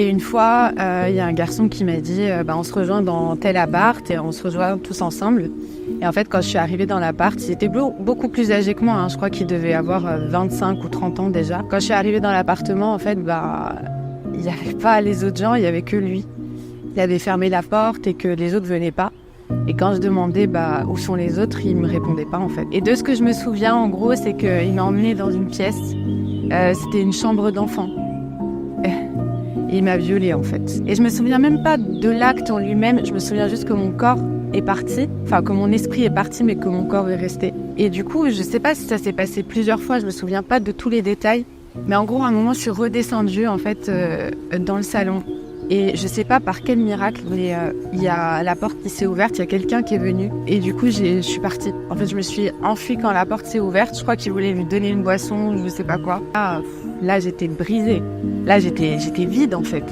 Et une fois, il y a un garçon qui m'a dit on se rejoint dans tel appart et on se rejoint tous ensemble. Et en fait, quand je suis arrivée dans l'appart, il était beaucoup plus âgé que moi. Je crois qu'il devait avoir 25 ou 30 ans déjà. Quand je suis arrivée dans l'appartement, en fait, il n'y avait pas les autres gens, il n'y avait que lui. Il avait fermé la porte et que les autres venaient pas. Et quand je demandais où sont les autres, il me répondait pas en fait. Et de ce que je me souviens, en gros, c'est qu'il m'a emmenée dans une pièce. C'était une chambre d'enfant. Et il m'a violée en fait. Et je me souviens même pas de l'acte en lui-même. Je me souviens juste que mon corps est parti. Enfin, que mon esprit est parti, mais que mon corps est resté. Et du coup, je sais pas si ça s'est passé plusieurs fois. Je me souviens pas de tous les détails. Mais en gros, à un moment, je suis redescendue en fait dans le salon. Et je sais pas par quel miracle, mais il y a la porte qui s'est ouverte, il y a quelqu'un qui est venu. Et du coup, je suis partie. En fait, je me suis enfuie quand la porte s'est ouverte. Je crois qu'il voulait lui donner une boisson, je sais pas quoi. Là, j'étais brisée. Là, j'étais vide, en fait.